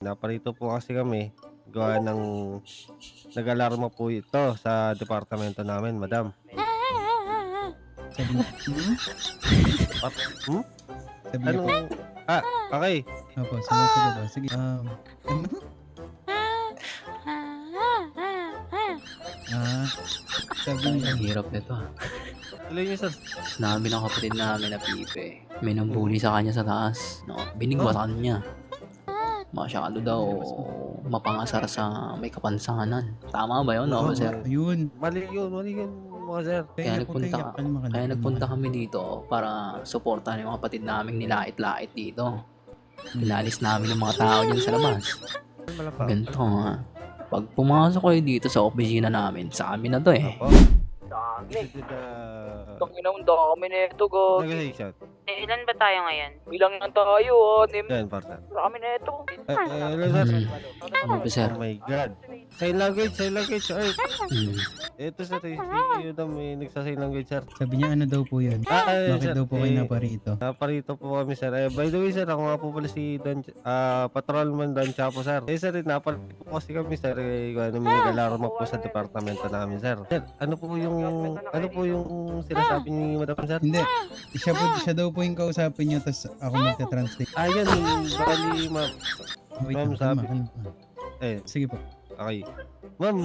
Naparito po kasi kami, gawa ng nag-alarma po ito sa departamento namin, madam. Sabi niya, Pat hmm? sabi niya po, Anong okey. opo, sumasagot po. Sige, ano? Sabi niya, Ang hirap nito. Tuloy niyo, sir. Sinabi ng kapatid namin na Pipe, may nambully sa kanya sa taas. No, binigwatan niya. Masyado daw mapangasar sa may kapansanan. Tama ba yun, no, sir? ayun. Mali yun, mga sir. Kaya Kalma ka Kaya lang. nagpunta kami dito para suportahan yung kapatid naming nilait-lait dito. Pinalis namin yung mga tao dyan sa labas. Malapa. Ganito ha. Pag pumasok kayo dito sa opisina namin, sa amin na to eh. Opo. Dami. This is the Tangina mo, dami na ito, God. negotiation. Ilan ba tayo ngayon? Bilang lang tayo, anim. Yan, partner. Dami na ito. Hello, sir. Ano ba, sir? Oh my God. Sign language. Ay, Hmm. ito, sir. Yun daw, may nagsa-sign language, sir. Sabi niya, ano daw po yun? Bakit Sir, daw po kayo naparito? naparito po kami, sir. By the way, sir, ako nga po pala si Patrolman Don Chapo, sir. Sir, naparito po kasi kami, sir. May nag-alarma po sa departamento namin, sir. Sir, ano po yung sinasabi ni Madam, sir? Hindi. Siya daw po yung kausapin niyo, tapos ako magta-translate. Yan, bali, ma'am. Wait Ma'am, lang, kalma, sabi- kalma. Sige po. Okay. Ma'am,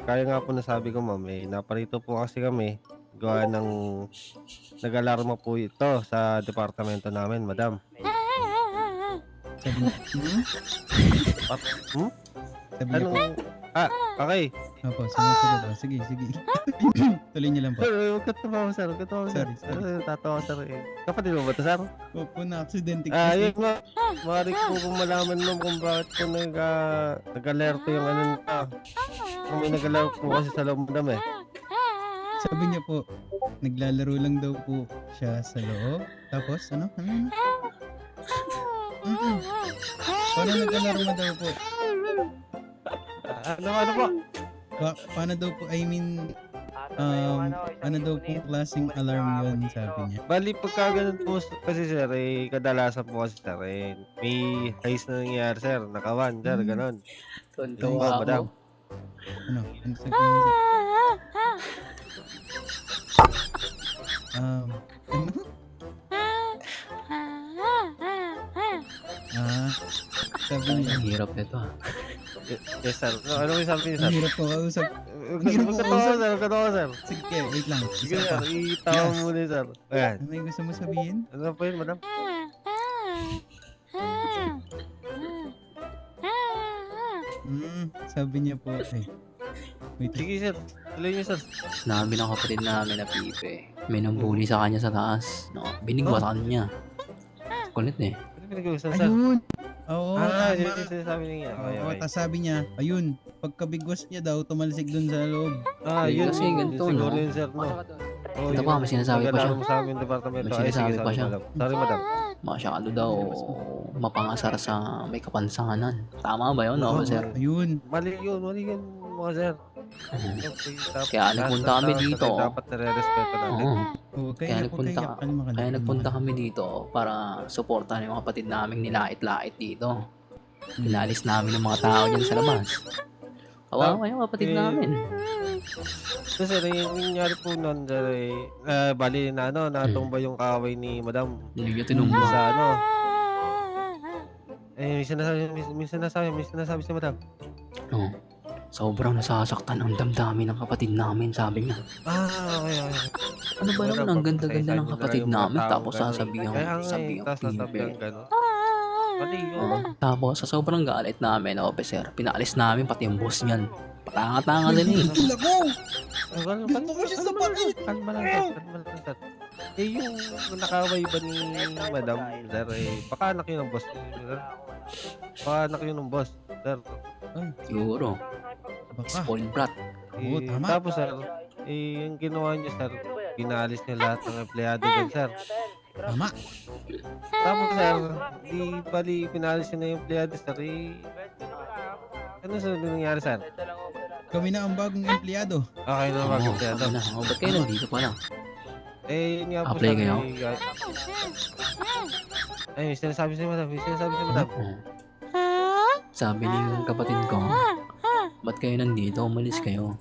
kaya nga po nasabi ko, ma'am, naparito po kasi kami, gawa ng nag-alarma po ito sa departamento namin, madam. Sabi niya, sabi niya po, Anong, okay. opo, sumasagot po. Sige. Tuloy niyo lang po. Sir, huwag ka tumawa, sir. Huwag ka tumawa, sir. Sorry. Tatawa, sir. Kapatid mo ba ito, sir? Opo, na-accidente Yun, kasi. ma'am. Maaari ko kung malaman, ma'am, kung bakit po nag-alerto yung ano nito. Kung may nag-alerto po kasi sa loob, madam, eh. Sabi niya po, naglalaro lang daw po siya sa loob. Tapos, ano? Paano naglalaro na daw po? Ano po? Paano daw po, I mean, ano daw po klaseng alarm yun, sabi niya. Bali, pagka ganun po kasi, sir, kadalasan po kasi, sir, may heist na nangyayari, sir. Nakawan, sir, ganun. Tuntua madam. ako. Ano sabi niya? Ano? Sabi niya, Ang hirap nito. Yes, sir. Ano yung sabi niyo, ang sir? hirap po kausap. Huwag ka tawa, sir. Huwag ka tawa, sir. Sige, wait lang. Sige, Isa sir. pa. Itawa mo muna, sir. Ayan. Ano yung gusto mo sabihin? Ano po yun, madam? Sabi niya po, wait lang. Sige, sir. Tuloy niyo, sir. Sinabi ng kapatid namin na Pipe, may nambully sa kanya sa taas. No, binigwatan niya. Kulit eh. Ano pinag-uusan, sir? Ayun! Oo, Yun tama. yung sinasabi niya. Okay, Oo, okay. tas sabi niya, ayun, pagkabigwas niya daw, tumalsik dun sa loob. Yun. Kasi ganito, Siguro no? yun, sir, no? Oh, Ito yun pa, yung may sinasabi pa siya. nag-alarm sa amin departamento. May Ay, sige, sinasabi pa sorry, siya. madam. Sorry, madam. Masyado daw mapangasar sa may kapansanan. Tama ba yun, no, Oo, sir? Ayun. Mali yun, mga sir. Kaya nagpunta kami dito. Dapat nare-respeto natin. Oo. Oo, Kaya nagpunta- Kaya nagpunta kami dito para suportahan yung kapatid naming nilait-lait dito. Pinalis namin yung mga tao dyan sa labas. Kawawa yung kapatid namin. So, sir, yung nangyari po nun, sir, bali na natumba yung kaaway ni madam. Hindi niya tinumba. Sa may sinasabi si madam. Oo. Sobrang nasasaktan ang damdamin ng kapatid namin, sabi niya. Okay. Ano ba naman ang ganda-ganda ng kapatid namin tapos sasabihan sasabihan gano'n. Mali yun. Oo. Tapos sa sobrang galit namin, officer, pinalis namin pati yung boss niyan. Patanga-tanga din eh. Tigil ako! Gusto ko siya sa bakit? Kalma lang, sir. Yung nakaway ba ni madam, sir, pakaanak yun ng boss. Sir. Pakaanak yun ng boss, sir. Siguro. Baka. Spoiled brat. Oo, tama. Tapos, sir, yung ginawa niyo, sir, pinalis niya lahat ng empleyado dyan, sir. Tama. Tapos, sir, di bali pinalis niya na yung empleyado, sir, ano sa nangyari, sir? Kami na ang bagong empleyado. Okay na mga empleyado. Ano na? Oh, ba't kayo nandito pa lang? Yun nga po, Apply sir. kayo? May sinasabi si madam, Oo. Sabi ni kapatid ko, ba't kayo nandito? Umalis kayo.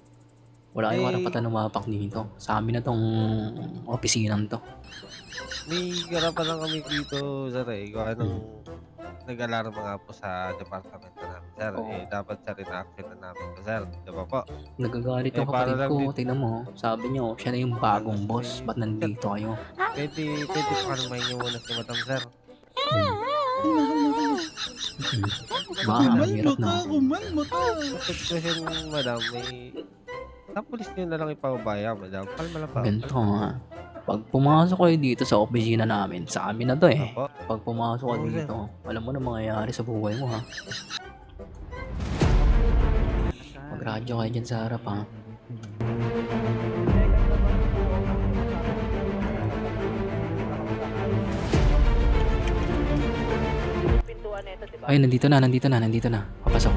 Wala kayong Eh, karapatan umapak dito. Sa amin na tong opisinang to. May garapan lang kami dito, sir eh. Kung anong nag-alarma nga po sa departamento namin, sir. Oo. Eh, dapat sir, ina-action na namin to, sir. Di ba po? Nagagalit Eh, yung para kapatid lang ko. din- Tingnan mo, sabi niyo, siya na yung bagong boss. Ba't nandito kayo? Pwede pa kalmahin niyo muna si madam, sir. Baka, Kumalma hirap ka, na. kumalma ka. Kapag kasi madam, sa pulis niyo na lang ipababaya, madam. Kalma lang pa. Ganito nga. Pag pumasok kayo dito sa opisina namin, sa amin na to eh. Opo. Pag pumasok ka Oo, sir. dito, alam mo na mangyayari sa buhay mo ha. Magradyo kayo dyan sa harap ha. Pintuan nito, di ba? Ay, nandito na. Papasok.